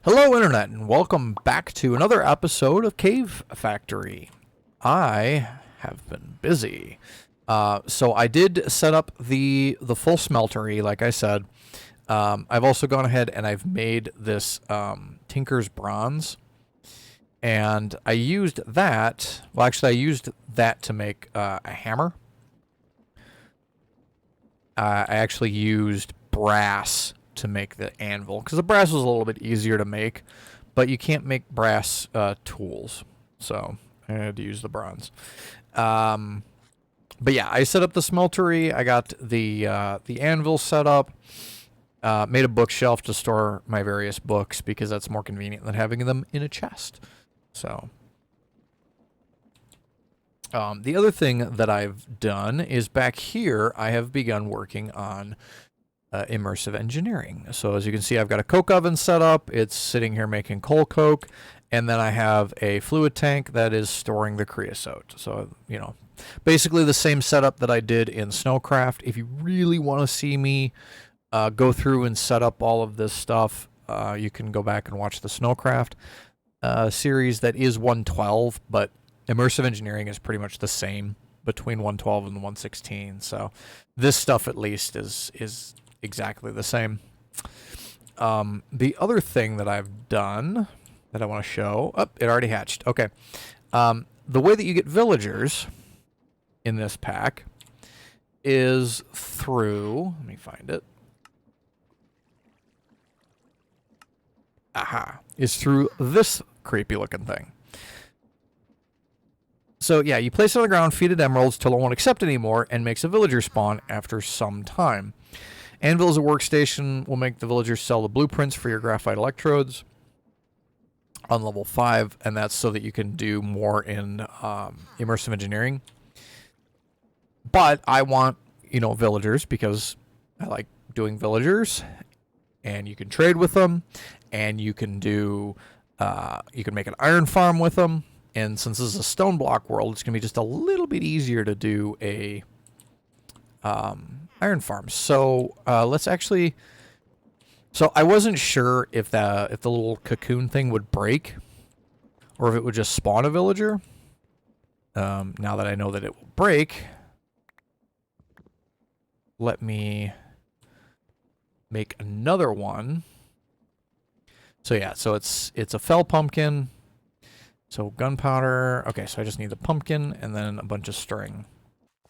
Hello, Internet, and welcome back to another episode of Cave Factory. I have been busy. So I did set up the full smeltery, like I said. I've also gone ahead and I've made this Tinker's Bronze. And I used that, well actually I used that to make a hammer. I actually used brass to make the anvil, because the brass was a little bit easier to make, but you can't make brass tools, so I had to use the bronze. But yeah, I set up the smeltery. I got the anvil set up. Made a bookshelf to store my various books because that's more convenient than having them in a chest. So the other thing that I've done is back here I have begun working on Immersive Engineering. So as you can see, I've got a coke oven set up. It's sitting here making coal coke, and then I have a fluid tank that is storing the creosote. So, you know, basically the same setup that I did in Snowcraft. If you really want to see me go through and set up all of this stuff, you can go back and watch the Snowcraft series. That is 112, but Immersive Engineering is pretty much the same between 112 and 116. So this stuff at least is exactly the same. The other thing that I've done that I want to show, it already hatched. Okay. The way that you get villagers in this pack is through, let me find it. Is through this creepy looking thing. So yeah, you place it on the ground, feed it emeralds till it won't accept anymore, and makes a villager spawn after some time. Anvil is a workstation. Will make the villagers sell the blueprints for your graphite electrodes on level 5, and that's so that you can do more in Immersive Engineering. But I want, villagers, because I like doing villagers, and you can trade with them, and you can do, you can make an iron farm with them. And since this is a stone block world, it's going to be just a little bit easier to do a iron farm. So let's actually. So I wasn't sure if the little cocoon thing would break, or if it would just spawn a villager. Now that I know that it will break, let me make another one. So yeah, so it's a fell pumpkin. So gunpowder. Okay, so I just need the pumpkin and then a bunch of string.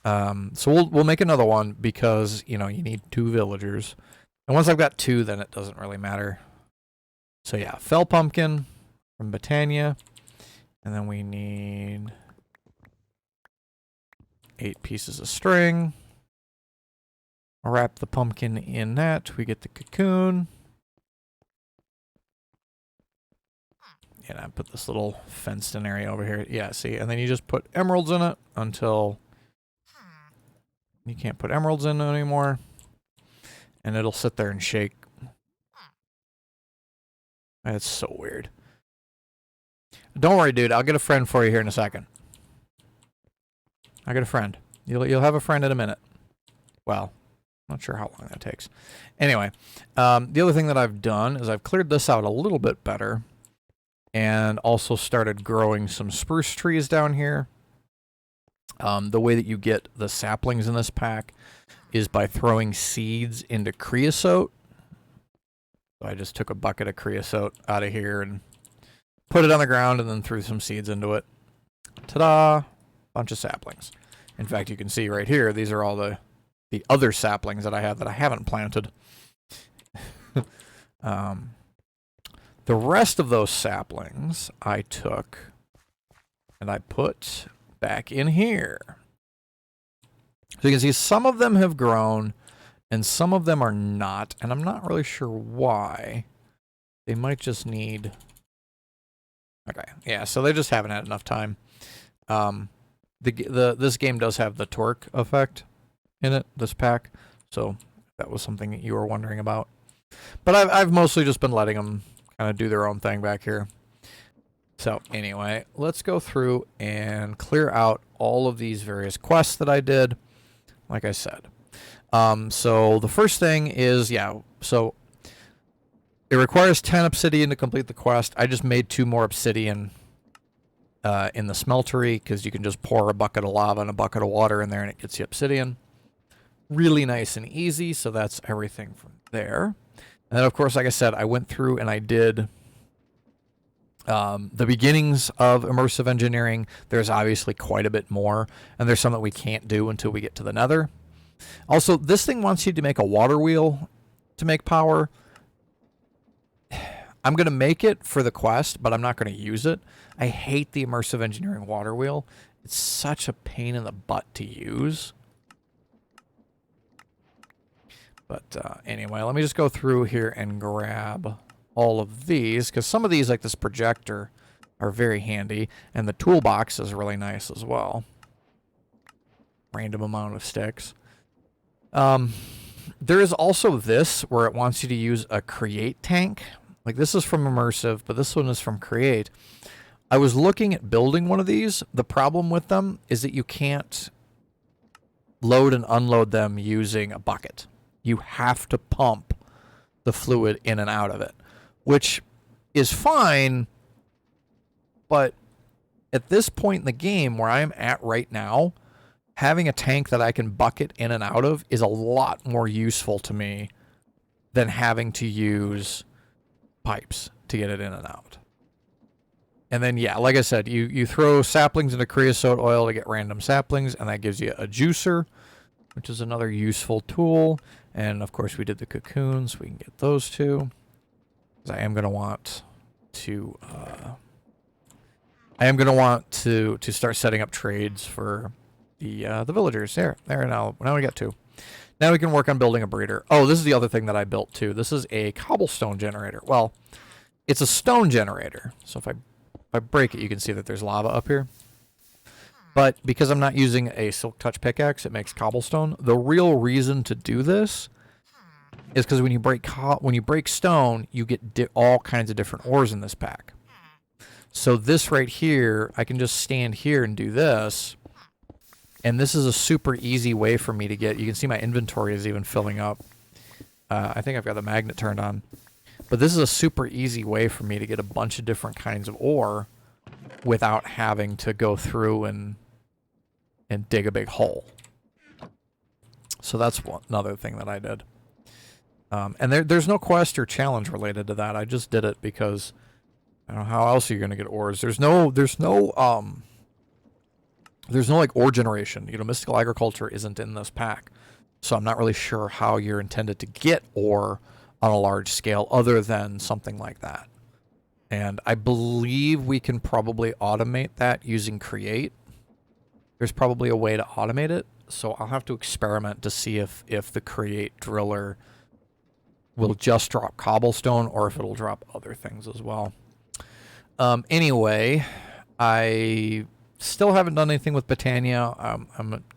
So we'll make another one because, you need 2 villagers. And once I've got 2, then it doesn't really matter. So yeah, fell pumpkin from Botania. And then we need 8 pieces of string. I'll wrap the pumpkin in that. We get the cocoon. And I put this little fenced in area over here. Yeah, see, and then you just put emeralds in it until you can't put emeralds in anymore. And it'll sit there and shake. That's so weird. Don't worry, dude. I'll get a friend for you here in a second. I got a friend. You'll have a friend in a minute. Well, not sure how long that takes. Anyway, the other thing that I've done is I've cleared this out a little bit better. And also started growing some spruce trees down here. The way that you get the saplings in this pack is by throwing seeds into creosote. So I just took a bucket of creosote out of here and put it on the ground and then threw some seeds into it. Ta-da! Bunch of saplings. In fact, you can see right here, these are all the other saplings that I have that I haven't planted. The rest of those saplings I took and I put back in here. So you can see some of them have grown and some of them are not, and I'm not really sure why. They might just need... Okay, yeah, so they just haven't had enough time. This game does have the torque effect in it, this pack, so that was something that you were wondering about. But I've mostly just been letting them kind of do their own thing back here. So anyway, let's go through and clear out all of these various quests that I did, like I said. So the first thing is, yeah, so It requires 10 obsidian to complete the quest. I just made 2 more obsidian in the smeltery because you can just pour a bucket of lava and a bucket of water in there and it gets you obsidian. Really nice and easy, so that's everything from there. And then, of course, like I said, I went through and I did the beginnings of immersive engineering. There's obviously quite a bit more, and there's some that we can't do until we get to the nether. Also, this thing wants you to make a water wheel to make power. I'm going to make it for the quest, but I'm not going to use it. I hate the immersive engineering water wheel. It's such a pain in the butt to use. But anyway, let me just go through here and grab all of these, because some of these, like this projector, are very handy, and the toolbox is really nice as well. Random amount of sticks. There is also this, where it wants you to use a create tank. Like, this is from Immersive, but this one is from Create. I was looking at building one of these. The problem with them is that you can't load and unload them using a bucket. You have to pump the fluid in and out of it, which is fine, but at this point in the game where I am at right now, having a tank that I can bucket in and out of is a lot more useful to me than having to use pipes to get it in and out. And then, yeah, like I said, you throw saplings into creosote oil to get random saplings, and that gives you a juicer, which is another useful tool. And of course, we did the cocoons. We can get those too. I am going to want to. I am going to want to start setting up trades for the villagers. There. Now we got 2. Now we can work on building a breeder. Oh, this is the other thing that I built too. This is a cobblestone generator. Well, it's a stone generator. So if I break it, you can see that there's lava up here. But because I'm not using a silk touch pickaxe, it makes cobblestone. The real reason to do this is because when you break stone, you get all kinds of different ores in this pack. So this right here, I can just stand here and do this. And this is a super easy way for me to get. You can see my inventory is even filling up. I think I've got the magnet turned on. But this is a super easy way for me to get a bunch of different kinds of ore without having to go through and dig a big hole. So that's another thing that I did. And there's no quest or challenge related to that. I just did it because I don't know how else are you going to get ores. There's no like ore generation. You know, mystical agriculture isn't in this pack. So I'm not really sure how you're intended to get ore on a large scale other than something like that. And I believe we can probably automate that using Create. There's probably a way to automate it. So I'll have to experiment to see if the Create driller will just drop cobblestone or if it'll drop other things as well. Anyway, I still haven't done anything with Botania.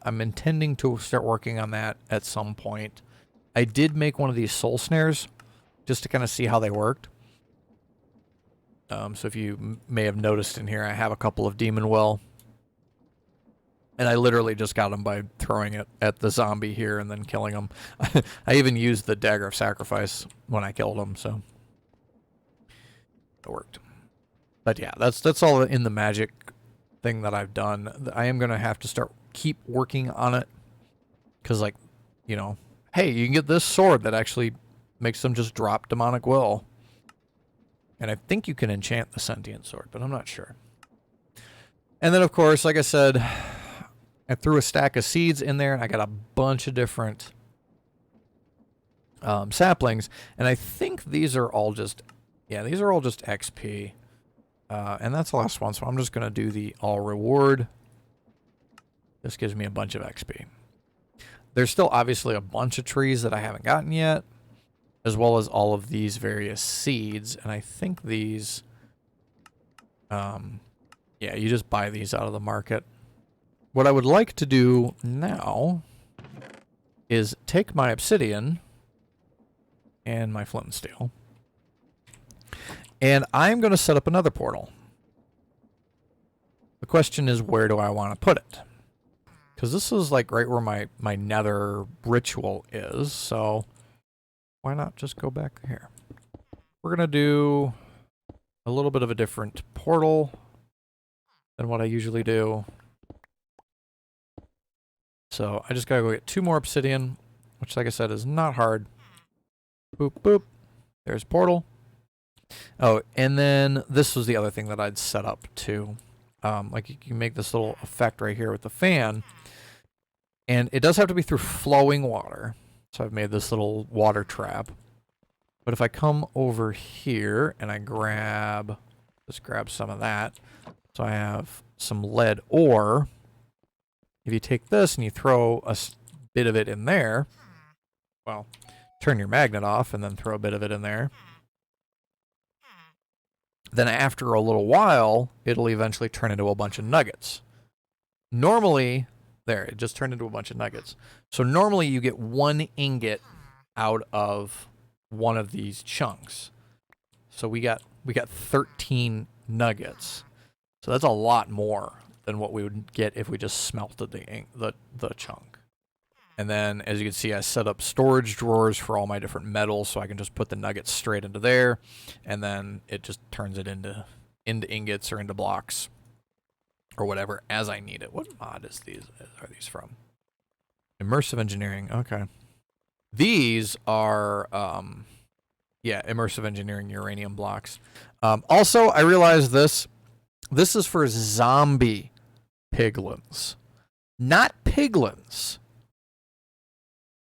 I'm intending to start working on that at some point. I did make one of these soul snares just to kind of see how they worked. So if you may have noticed in here, I have a couple of demon well. And I literally just got them by throwing it at the zombie here and then killing him. I even used the dagger of sacrifice when I killed him, so it worked. But yeah, that's all in the magic thing that I've done. I am going to have to keep working on it. Because, like, you know, hey, you can get this sword that actually makes them just drop demonic will. And I think you can enchant the sentient sword, but I'm not sure. And then, of course, like I said, I threw a stack of seeds in there, and I got a bunch of different saplings. And I think these are all just, these are all just XP. And that's the last one, so I'm just going to do the all reward. This gives me a bunch of XP. There's still obviously a bunch of trees that I haven't gotten yet, as well as all of these various seeds. And I think these, you just buy these out of the market. What I would like to do now is take my obsidian and my flint and steel, and I'm going to set up another portal. The question is, where do I want to put it? Because this is like right where my nether ritual is, so why not just go back here? we're going to do a little bit of a different portal than what I usually do. So I just got to go get 2 more obsidian, which, like I said, is not hard. Boop, boop. There's portal. Oh, and then this was the other thing that I'd set up too. Like you can make this little effect right here with the fan. And it does have to be through flowing water. So I've made this little water trap. But if I come over here and I just grab some of that. So I have some lead ore. If you take this and you throw a bit of it in there, well, turn your magnet off and then throw a bit of it in there. Then after a little while, it'll eventually turn into a bunch of nuggets. Normally, there, it just turned into a bunch of nuggets. So normally you get 1 ingot out of one of these chunks. So we got 13 nuggets. So that's a lot more than what we would get if we just smelted the chunk. And then, as you can see, I set up storage drawers for all my different metals, so I can just put the nuggets straight into there, and then it just turns it into ingots or into blocks or whatever as I need it. What mod are these from? Immersive Engineering. Okay. These are, Immersive Engineering uranium blocks. Also, I realized this is for zombie piglins, not piglins.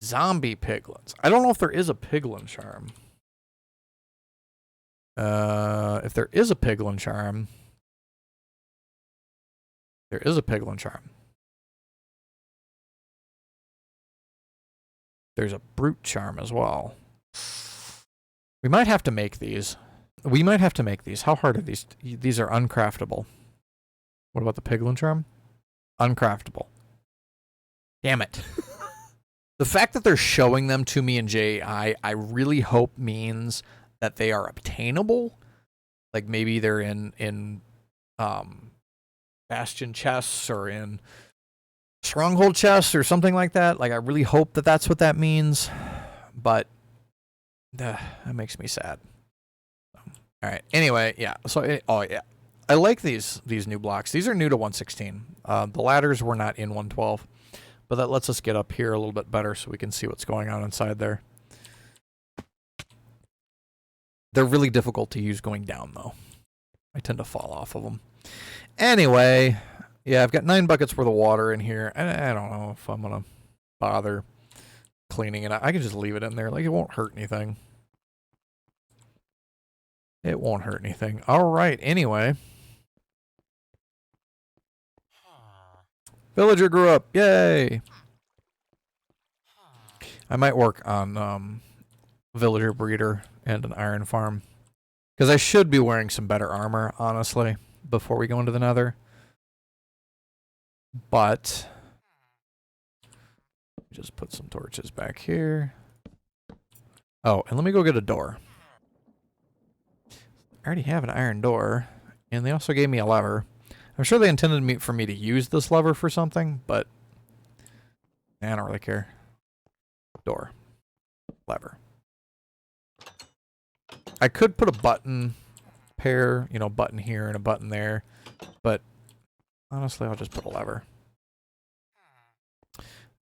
Zombie piglins. I don't know if there is a piglin charm. If there is a piglin charm, there's a brute charm as well. We might have to make these. How hard are these? These are uncraftable. What about the piglin charm? Uncraftable. Damn it. The fact that they're showing them to me in JI, I really hope means that they are obtainable. Like maybe they're in bastion chests or in stronghold chests or something like that. Like I really hope that that's what that means. But that makes me sad. All right. Anyway, yeah. So I like these new blocks. These are new to 1.16. The ladders were not in 1.12. But that lets us get up here a little bit better so we can see what's going on inside there. They're really difficult to use going down, though. I tend to fall off of them. Anyway, yeah, I've got 9 buckets worth of water in here. I don't know if I'm going to bother cleaning it. I can just leave it in there. Like, it won't hurt anything. It won't hurt anything. All right, anyway. Villager grew up. Yay! I might work on villager breeder and an iron farm. Because I should be wearing some better armor, honestly, before we go into the nether. But just put some torches back here. Oh, and let me go get a door. I already have an iron door. And they also gave me a lever. I'm sure they intended for me to use this lever for something, but I don't really care. Door. Lever. I could put a button pair, button here and a button there, but honestly, I'll just put a lever.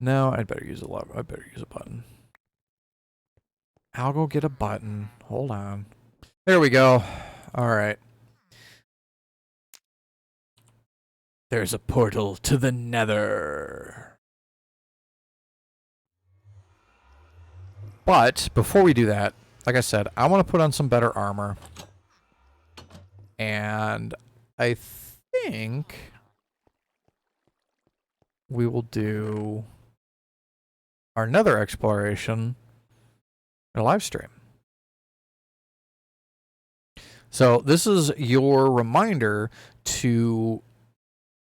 No, I'd better use a lever. I'd better use a button. I'll go get a button. Hold on. There we go. All right. There's a portal to the nether. But before we do that, like I said, I want to put on some better armor. And I think we will do our nether exploration in a live stream. So this is your reminder to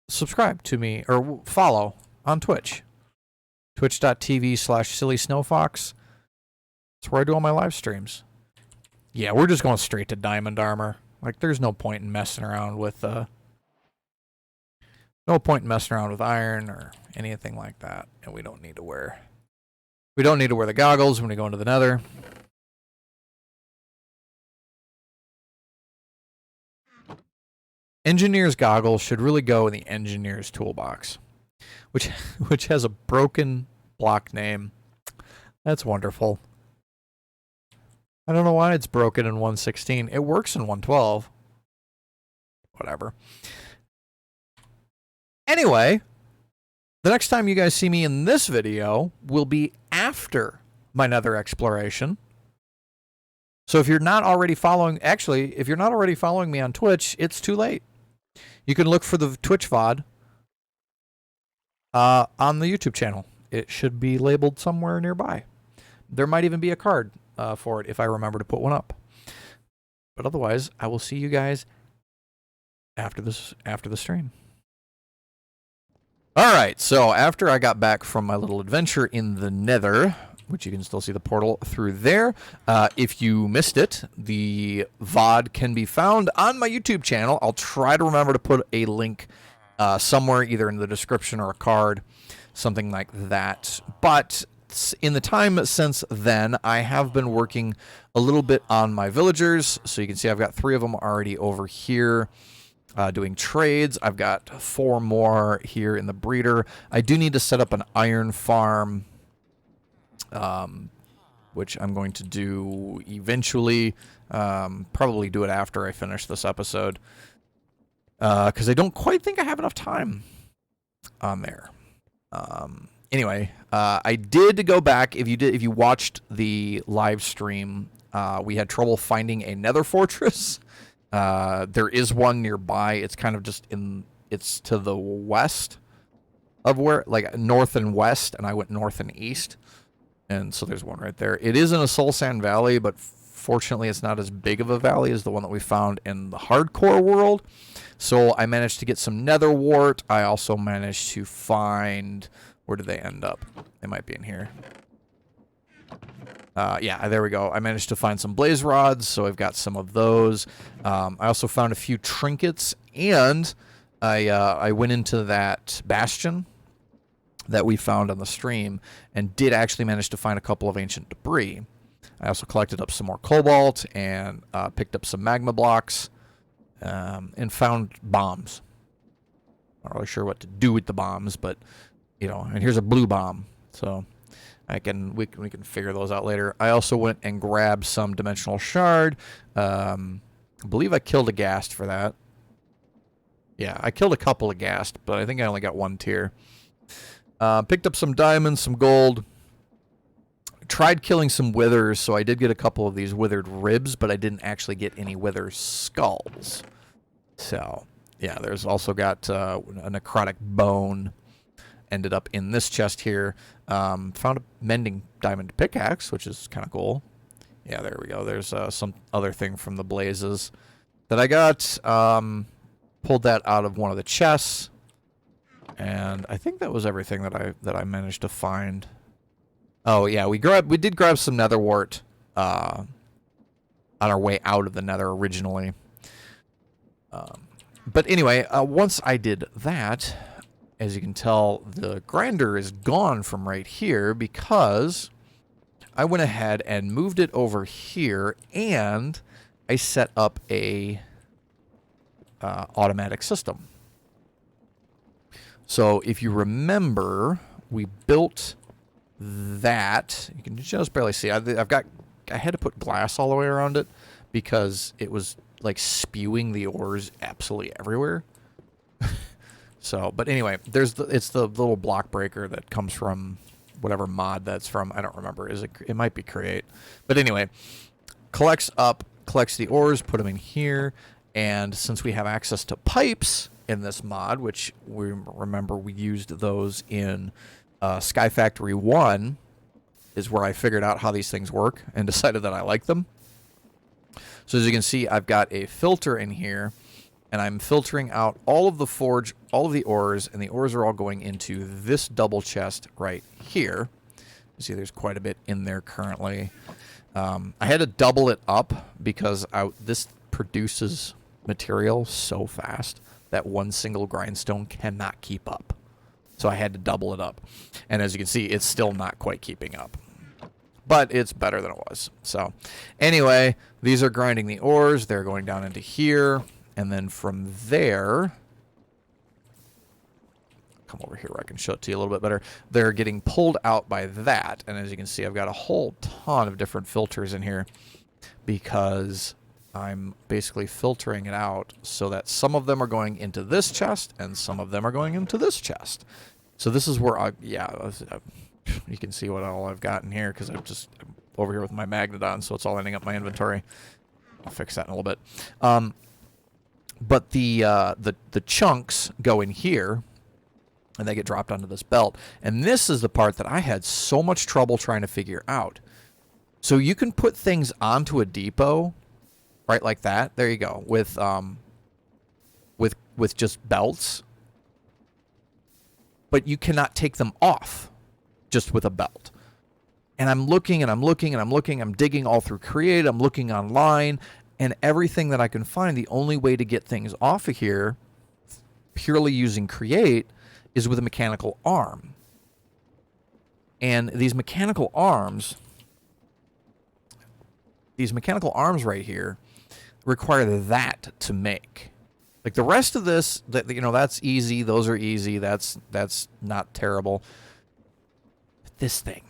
subscribe to me or follow on Twitch. Twitch.tv/SillySnowfox. That's where I do all my live streams. Yeah, we're just going straight to diamond armor. Like, there's no point in messing around with iron or anything like that. And we don't need to wear the goggles when we go into the nether. Engineer's goggles should really go in the engineer's toolbox, which has a broken block name. That's wonderful. I don't know why it's broken in 116. It works in 112. Whatever. Anyway, the next time you guys see me in this video will be after my nether exploration. So if you're not already following, actually, if you're not already following me on Twitch, it's too late. You can look for the Twitch VOD on the YouTube channel. It should be labeled somewhere nearby. There might even be a card for it if I remember to put one up. But otherwise, I will see you guys after the stream. All right, so after I got back from my little adventure in the Nether, which you can still see the portal through there, if you missed it, the VOD can be found on my YouTube channel. I'll try to remember to put a link somewhere, either in the description or a card, something like that. But in the time since then, I have been working a little bit on my villagers. So you can see I've got 3 of them already over here. Doing trades. I've got 4 more here in the breeder. I do need to set up an iron farm, which I'm going to do eventually. Probably do it after I finish this episode, because I don't quite think I have enough time on there. Anyway, I did go back. If you watched the live stream, we had trouble finding a nether fortress. There is one nearby. It's kind of just it's to the west of where, like north and west, and I went north and east. And so there's one right there. It is in a soul sand valley, but fortunately it's not as big of a valley as the one that we found in the hardcore world. So I managed to get some nether wart. I also managed to find, where did they end up? They might be in here. Yeah, there we go. I managed to find some blaze rods, so I've got some of those. I also found a few trinkets, and I went into that bastion that we found on the stream and did actually manage to find a couple of ancient debris. I also collected up some more cobalt and picked up some magma blocks and found bombs. Not really sure what to do with the bombs, but, you know, and here's a blue bomb, so we can figure those out later. I also went and grabbed some dimensional shard. I believe I killed a ghast for that. Yeah, I killed a couple of ghast, but I think I only got 1 tier. Picked up some diamonds, some gold. Tried killing some withers, so I did get a couple of these withered ribs, but I didn't actually get any wither skulls. So, yeah, there's also got a necrotic bone. Ended up in this chest here. Found a mending diamond pickaxe, which is kind of cool. Yeah, there we go. There's some other thing from the blazes that I got. Pulled that out of one of the chests, and I think that was everything that I managed to find. Oh yeah, we did grab some nether wart on our way out of the nether originally. But anyway, once I did that, as you can tell, the grinder is gone from right here because I went ahead and moved it over here, and I set up a automatic system. So if you remember, we built that. You can just barely see. I had to put glass all the way around it because it was like spewing the ores absolutely everywhere. So, but anyway, it's the little block breaker that comes from whatever mod that's from. I don't remember. It might be create. But anyway, collects the ores, put them in here, and since we have access to pipes in this mod, which we remember we used those in Sky Factory 1, is where I figured out how these things work and decided that I like them. So as you can see, I've got a filter in here, and I'm filtering out all of the ores, and the ores are all going into this double chest right here. You see there's quite a bit in there currently. I had to double it up because this produces material so fast that one single grindstone cannot keep up. So I had to double it up. And as you can see, it's still not quite keeping up. But it's better than it was. So anyway, these are grinding the ores. They're going down into here. And then from there, come over here where I can show it to you a little bit better. They're getting pulled out by that. And as you can see, I've got a whole ton of different filters in here because I'm basically filtering it out so that some of them are going into this chest and some of them are going into this chest. So this is where you can see what all I've got in here because I'm just over here with my Magnodon, so it's all ending up in my inventory. I'll fix that in a little bit. But the chunks go in here, and they get dropped onto this belt. And this is the part that I had so much trouble trying to figure out. So you can put things onto a depot, right, like that. There you go, with just belts. But you cannot take them off just with a belt. And I'm looking and I'm looking and I'm looking. I'm digging all through Create. I'm looking online. And everything that I can find, the only way to get things off of here, purely using Create, is with a mechanical arm. And these mechanical arms right here require that to make. Like the rest of this, that's easy. Those are easy. That's not terrible. But this thing,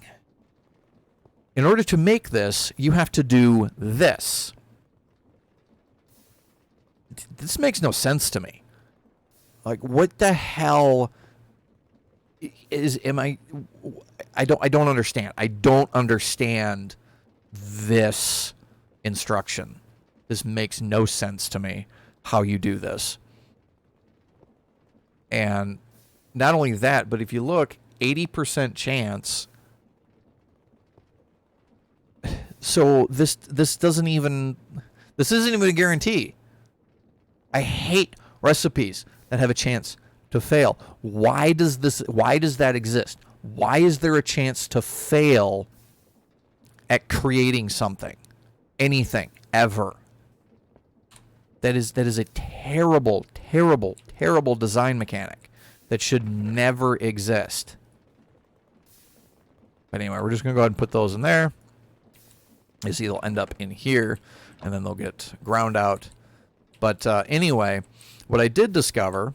in order to make this, you have to do this. This makes no sense to me. Like, what the hell I don't understand. I don't understand this instruction. This makes no sense to me, how you do this. And not only that, but if you look, 80% chance. So this isn't even a guarantee. I hate recipes that have a chance to fail. Why does that exist? Why is there a chance to fail at creating something? Anything, ever. That is a terrible, terrible, terrible design mechanic that should never exist. But anyway, we're just going to go ahead and put those in there. You see, they'll end up in here, and then they'll get ground out. But anyway, what I did discover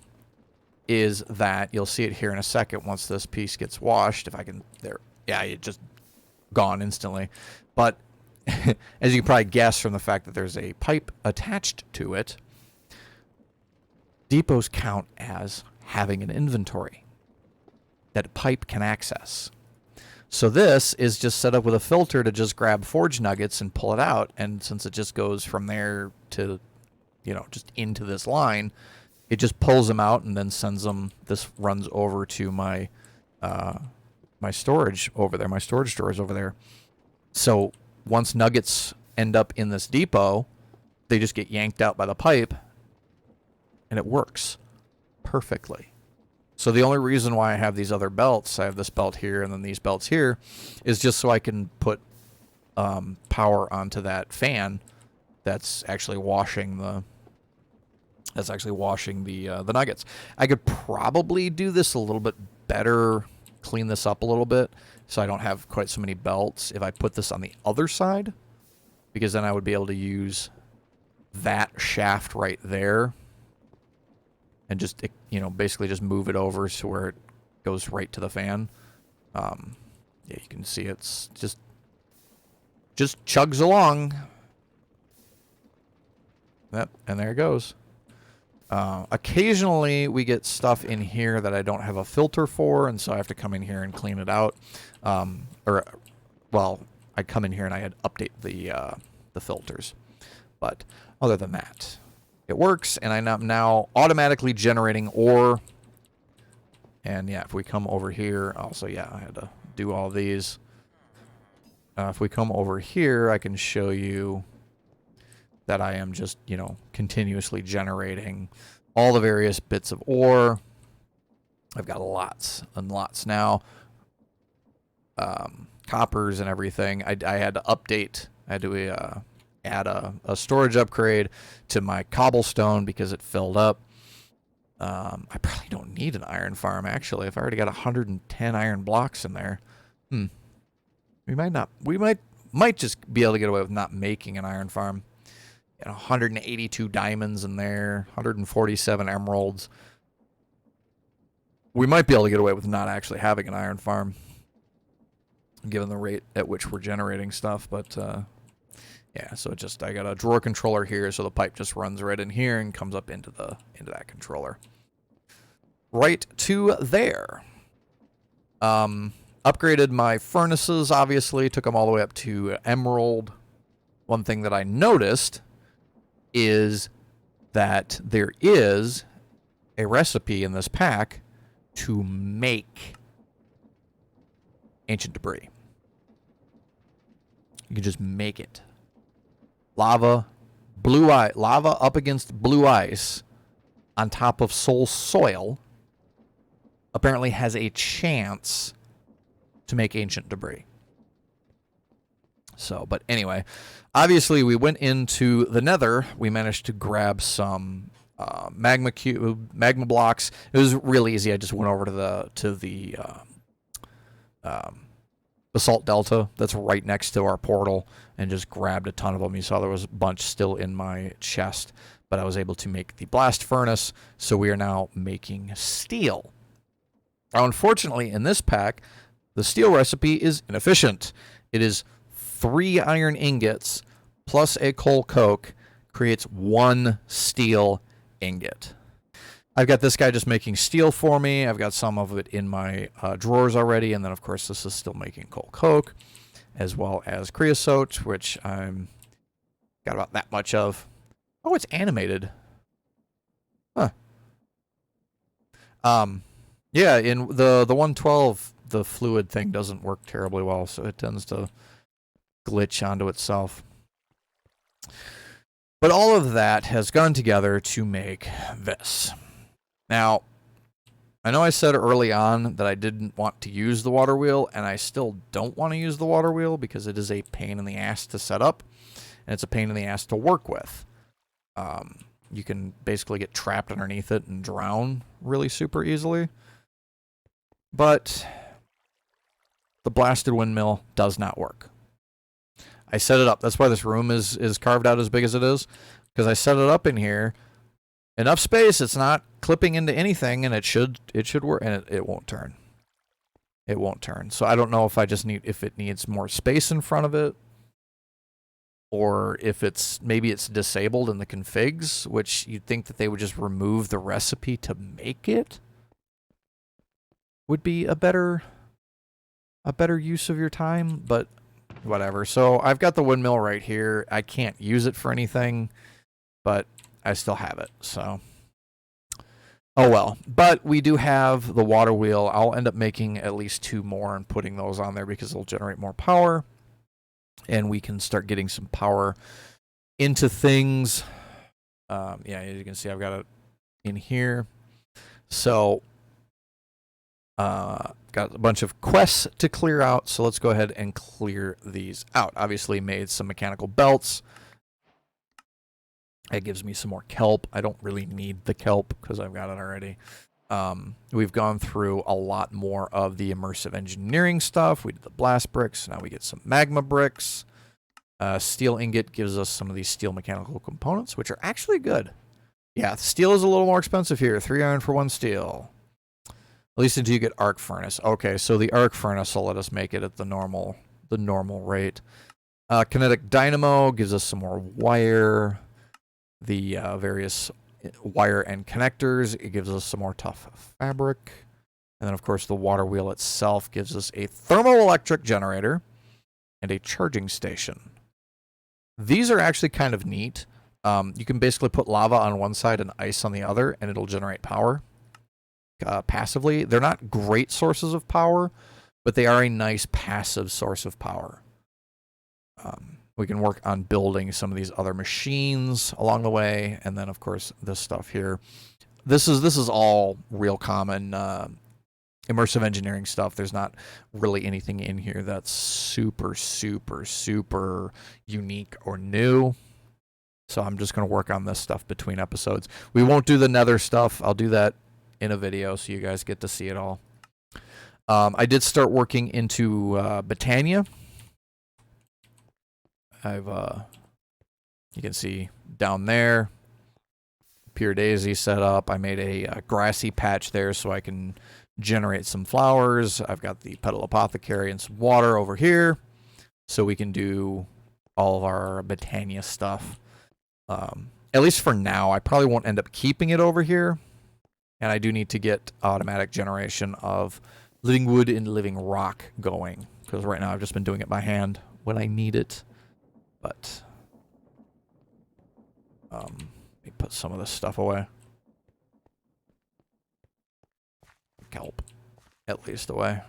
is that, you'll see it here in a second once this piece gets washed. If I can, there. Yeah, it just gone instantly. But as you can probably guess from the fact that there's a pipe attached to it, depots count as having an inventory that a pipe can access. So this is just set up with a filter to just grab forge nuggets and pull it out. And since it just goes from there to, just into this line, it just pulls them out and then sends them. This runs over to my my storage over there. My storage drawers over there. So once nuggets end up in this depot, they just get yanked out by the pipe, and it works perfectly. So the only reason why I have these other belts, I have this belt here and then these belts here, is just so I can put power onto that fan that's actually washing the nuggets. I could probably do this a little bit better, clean this up a little bit, so I don't have quite so many belts if I put this on the other side, because then I would be able to use that shaft right there and just, basically just move it over so where it goes right to the fan. Yeah, you can see it's just chugs along. Yep, and there it goes. Occasionally we get stuff in here that I don't have a filter for, and so I have to come in here and clean it out. I come in here and I had update the filters. But other than that, it works, and I'm now automatically generating ore. And yeah, if we come over here, also, yeah, I had to do all these. If we come over here, I can show you that I am just, continuously generating all the various bits of ore. I've got lots and lots now. Coppers and everything. I had to update. I had to add a storage upgrade to my cobblestone because it filled up. I probably don't need an iron farm, actually. If I already got 110 iron blocks in there. We might not. We might just be able to get away with not making an iron farm. 182 diamonds in there, 147 emeralds. We might be able to get away with not actually having an iron farm, given the rate at which we're generating stuff, but yeah, so I got a drawer controller here, so the pipe just runs right in here and comes up into that controller. Right to there. Upgraded my furnaces, obviously, took them all the way up to emerald. One thing that I noticed is that there is a recipe in this pack to make ancient debris. You can just make it. Lava up against blue ice on top of soul soil apparently has a chance to make ancient debris. So, but anyway, obviously we went into the nether. We managed to grab some magma blocks. It was really easy. I just went over to the basalt delta that's right next to our portal and just grabbed a ton of them. You saw there was a bunch still in my chest, but I was able to make the blast furnace, so we are now making steel. Now, unfortunately, in this pack, the steel recipe is inefficient. It is 3 iron ingots plus a coal coke creates 1 steel ingot. I've got this guy just making steel for me. I've got some of it in my drawers already, and then, of course, this is still making coal coke, as well as creosote, which I'm got about that much of. Oh, it's animated. Huh. Yeah, in the 112, the fluid thing doesn't work terribly well, so it tends to glitch onto itself. But all of that has gone together to make this. Now, I know I said early on that I didn't want to use the water wheel, and I still don't want to use the water wheel because it is a pain in the ass to set up, and it's a pain in the ass to work with. You can basically get trapped underneath it and drown really super easily. But the blasted windmill does not work. I set it up. That's why this room is carved out as big as it is, because I set it up in here. Enough space, it's not clipping into anything, and it should work, and it won't turn. It won't turn. So I don't know if if it needs more space in front of it, or if maybe it's disabled in the configs, which you'd think that they would just remove the recipe to make it. Would be a better use of your time, but whatever. So I've got the windmill right here. I can't use it for anything, but I still have it, so oh well. But we do have the water wheel. I'll end up making at least 2 more and putting those on there because they'll generate more power, and we can start getting some power into things. Yeah, as you can see, I've got it in here. So got a bunch of quests to clear out, so let's go ahead and clear these out. Obviously made some mechanical belts. That gives me some more kelp. I don't really need the kelp because I've got it already. We've gone through a lot more of the immersive engineering stuff. We did the blast bricks. Now we get some magma bricks. Steel ingot gives us some of these steel mechanical components, which are actually good. Yeah, steel is a little more expensive here. 3 iron for 1 steel. At least until you get arc furnace. Okay, so the arc furnace will let us make it at the normal rate. Kinetic dynamo gives us some more wire. The various wire and connectors, it gives us some more tough fabric. And then, of course, the water wheel itself gives us a thermoelectric generator and a charging station. These are actually kind of neat. You can basically put lava on one side and ice on the other, and it'll generate power passively. They're not great sources of power, but they are a nice passive source of power. We can work on building some of these other machines along the way, and then, of course, this stuff here. This is all real common immersive engineering stuff. There's not really anything in here that's super, super, super unique or new. So I'm just going to work on this stuff between episodes. We won't do the nether stuff. I'll do that in a video so you guys get to see it all. I did start working into Britannia. You can see down there. Pure daisy set up. I made a grassy patch there so I can generate some flowers. I've got the petal apothecary and some water over here so we can do all of our botania stuff. At least for now. I probably won't end up keeping it over here. And I do need to get automatic generation of living wood and living rock going, because right now I've just been doing it by hand when I need it. But let me put some of this stuff away. Kelp, at least, away.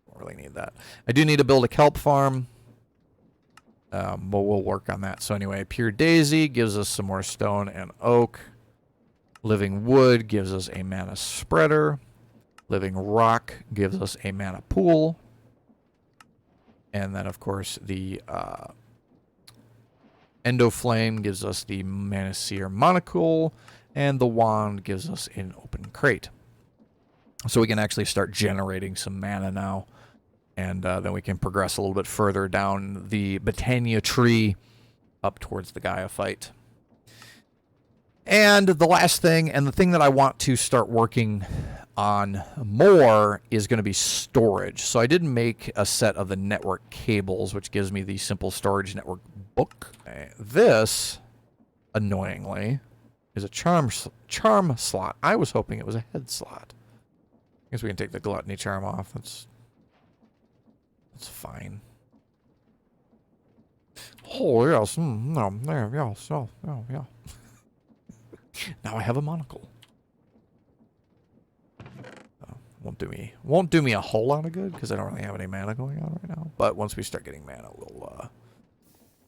Don't really need that. I do need to build a kelp farm, but we'll work on that. So anyway, pure daisy gives us some more stone and oak. Living wood gives us a mana spreader. Living rock gives us a mana pool. And then, of course, the Endoflame gives us the Mana Seer Monocle. And the wand gives us an open crate. So we can actually start generating some mana now. And then we can progress a little bit further down the Botania tree up towards the Gaia fight. And the last thing, and the thing that I want to start working on more, is going to be storage. So I did make a set of the network cables, which gives me the simple storage network book. This, annoyingly, is a charm slot. I was hoping it was a head slot. I guess we can take the gluttony charm off. That's fine. Oh, yes. No, there, yes. Oh, yeah. Now I have a monocle. Won't do me a whole lot of good because I don't really have any mana going on right now. But once we start getting mana,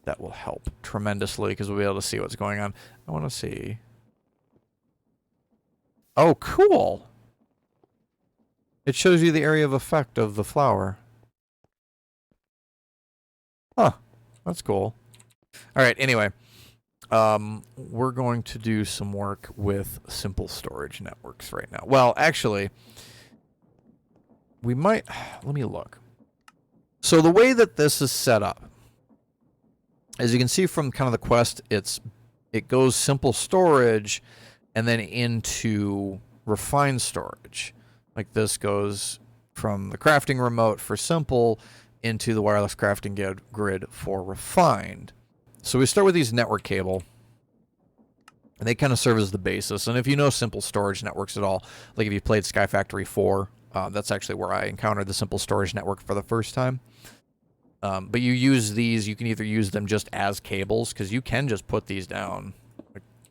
that will help tremendously because we'll be able to see what's going on. I want to see. Oh, cool! It shows you the area of effect of the flower. Huh. That's cool. All right. Anyway. We're going to do some work with simple storage networks right now. Well, actually, we might... Let me look. So the way that this is set up, as you can see from kind of the quest, it goes simple storage and then into refined storage. Like this goes from the crafting remote for simple into the wireless crafting grid for refined. So we start with these network cable, and they kind of serve as the basis. And if you know simple storage networks at all, like if you played Sky Factory 4, that's actually where I encountered the simple storage network for the first time. But you use these, you can either use them just as cables, because you can just put these down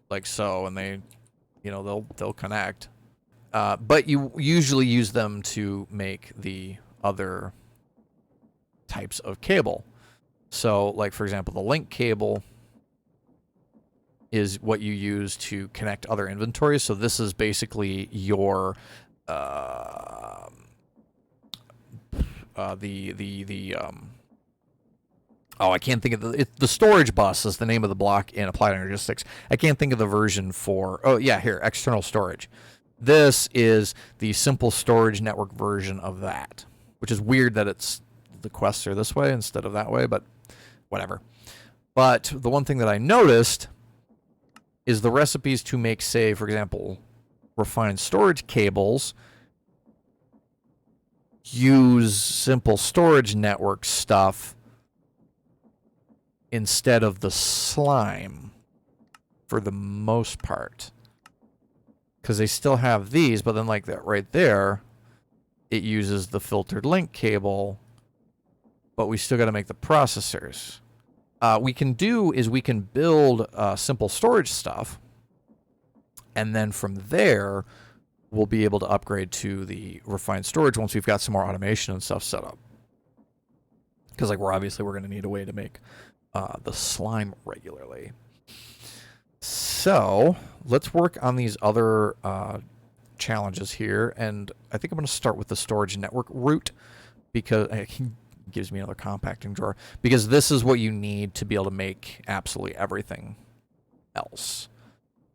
like so, and they, they'll connect. But you usually use them to make the other types of cable. So, like, for example, the link cable is what you use to connect other inventories. So this is basically your oh, I can't think of the storage bus is the name of the block in Applied Energistics. I can't think of the version for, oh yeah, here, external storage. This is the simple storage network version of that, which is weird that the quests are this way instead of that way, but whatever. But the one thing that I noticed is the recipes to make, say, for example, refined storage cables use simple storage network stuff instead of the slime for the most part. Because they still have these, but then like that right there, it uses the filtered link cable, but we still got to make the processors. We can build simple storage stuff, and then from there, we'll be able to upgrade to the refined storage once we've got some more automation and stuff set up. Because like we're going to need a way to make the slime regularly. So let's work on these other challenges here, and I think I'm going to start with the storage network route because gives me another compacting drawer, because this is what you need to be able to make absolutely everything else.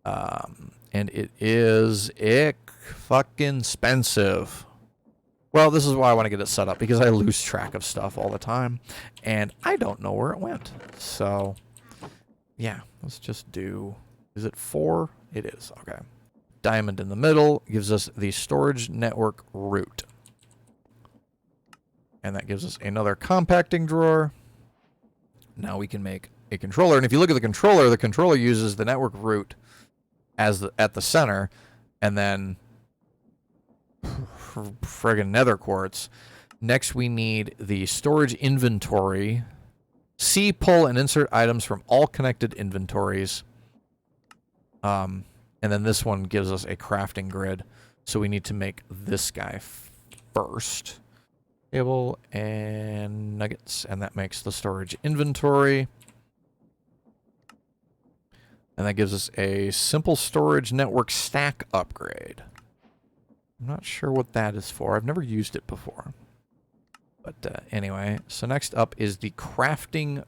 And it is fucking expensive. Well, this is why I want to get it set up, because I lose track of stuff all the time, and I don't know where it went. So Yeah, let's just do, is it 4? It is, okay. Diamond in the middle gives us the storage network root. And that gives us another compacting drawer. Now we can make a controller. And if you look at the controller uses the network root as at the center, and then friggin' nether quartz. Next we need the storage inventory. See, pull, and insert items from all connected inventories. And then this one gives us a crafting grid. So we need to make this guy first. Cable and nuggets. And that makes the storage inventory. And that gives us a simple storage network stack upgrade. I'm not sure what that is for. I've never used it before. But anyway, so next up is the crafting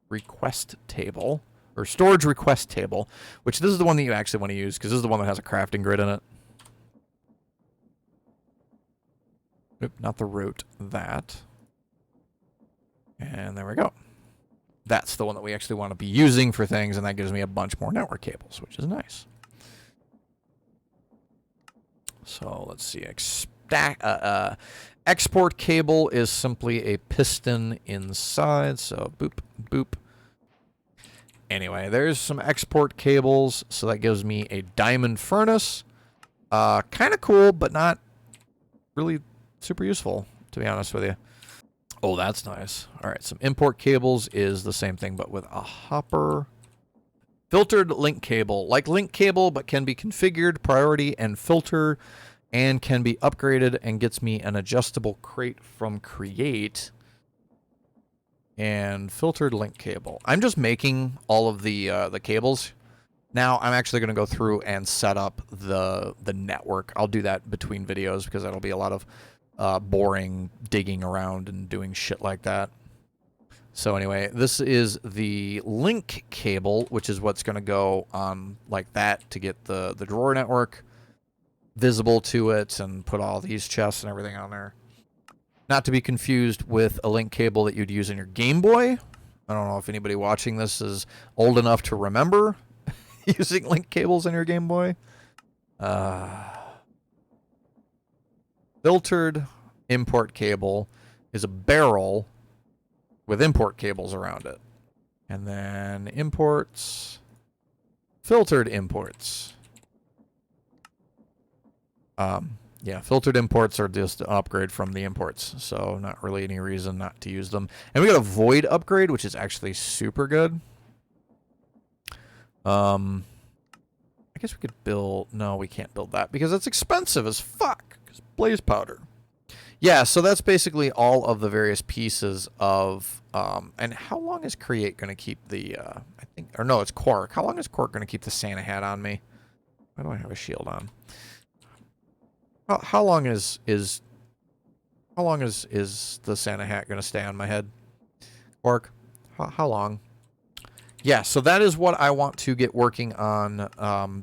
request table, or storage request table, which this is the one that you actually want to use, because this is the one that has a crafting grid in it. Oop, not the root, that. And there we go. That's the one that we actually want to be using for things, and that gives me a bunch more network cables, which is nice. So let's see. Export cable is simply a piston inside. So boop, boop. Anyway, there's some export cables. So that gives me a diamond furnace. Kind of cool, but not really super useful, to be honest with you. Oh, that's nice. All right, some import cables is the same thing, but with a hopper. Filtered link cable. Like link cable, but can be configured, priority, and filter, and can be upgraded, and gets me an adjustable crate from Create. And filtered link cable. I'm just making all of the cables. Now I'm actually going to go through and set up the network. I'll do that between videos because that'll be a lot of boring digging around and doing shit like that. So anyway, this is the link cable, which is what's going to go on like that to get the drawer network visible to it and put all these chests and everything on there. Not to be confused with a link cable that you'd use in your Game Boy. I don't know if anybody watching this is old enough to remember using link cables in your Game Boy. Filtered import cable is a barrel with import cables around it. And then imports, filtered imports. Yeah, filtered imports are just an upgrade from the imports, so not really any reason not to use them. And we got a void upgrade, which is actually super good. I guess we could build... No, we can't build that because it's expensive as fuck. Because blaze powder. Yeah, so that's basically all of the various pieces of... and how long is Create going to keep the... I think... Or no, it's Quark. How long is Quark going to keep the Santa hat on me? Why do I have a shield on? How long is the Santa hat going to stay on my head? Quark? How long? Yeah, so that is what I want to get working on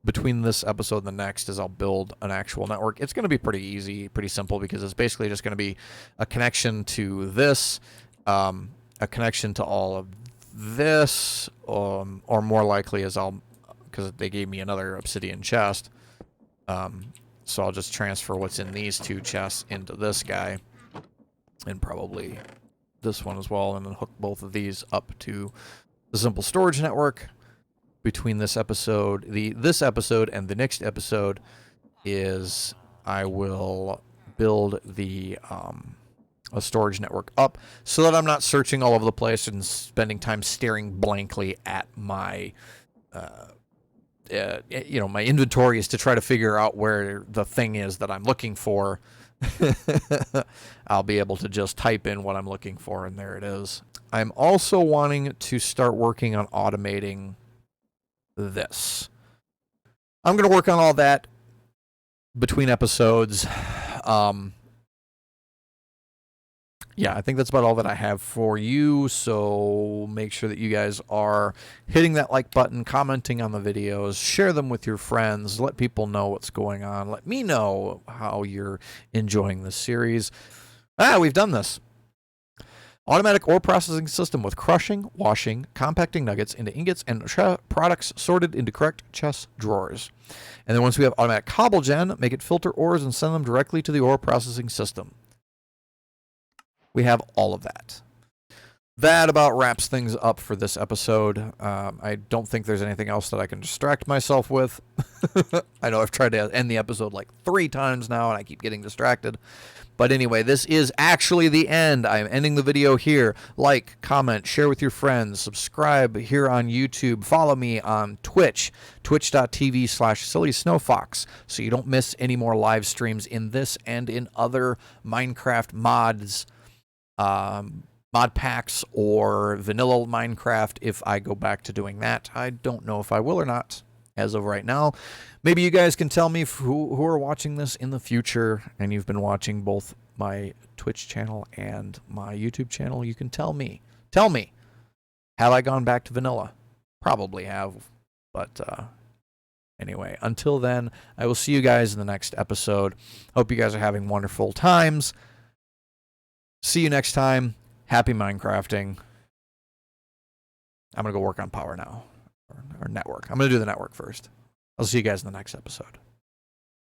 between this episode and the next is I'll build an actual network. It's going to be pretty easy, pretty simple, because it's basically just going to be a connection to this, a connection to all of this, or more likely is because they gave me another obsidian chest, so I'll just transfer what's in these two chests into this guy, and probably this one as well, and then hook both of these up to the simple storage network. Between this episode, this episode and the next episode is I will build the a storage network up so that I'm not searching all over the place and spending time staring blankly at my my inventory is to try to figure out where the thing is that I'm looking for. I'll be able to just type in what I'm looking for, and there it is. I'm also wanting to start working on automating this. I'm going to work on all that between episodes. Yeah, I think that's about all that I have for you. So make sure that you guys are hitting that like button, commenting on the videos, share them with your friends, let people know what's going on. Let me know how you're enjoying this series. We've done this. Automatic ore processing system with crushing, washing, compacting nuggets into ingots and products sorted into correct chest drawers. And then once we have automatic cobble gen, make it filter ores and send them directly to the ore processing system. We have all of that. That about wraps things up for this episode. I don't think there's anything else that I can distract myself with. I know I've tried to end the episode like 3 times now, and I keep getting distracted. But anyway, this is actually the end. I'm ending the video here. Like, comment, share with your friends, subscribe here on YouTube, follow me on Twitch, twitch.tv/SillySnowfox, so you don't miss any more live streams in this and in other Minecraft mods, mod packs, or vanilla Minecraft if I go back to doing that. I don't know if I will or not as of right now. Maybe you guys can tell me who are watching this in the future and you've been watching both my Twitch channel and my YouTube channel. You can tell me. Tell me. Have I gone back to vanilla? Probably have. But anyway, until then, I will see you guys in the next episode. Hope you guys are having wonderful times. See you next time. Happy Minecrafting. I'm going to go work on power now. Or network. I'm going to do the network first. I'll see you guys in the next episode.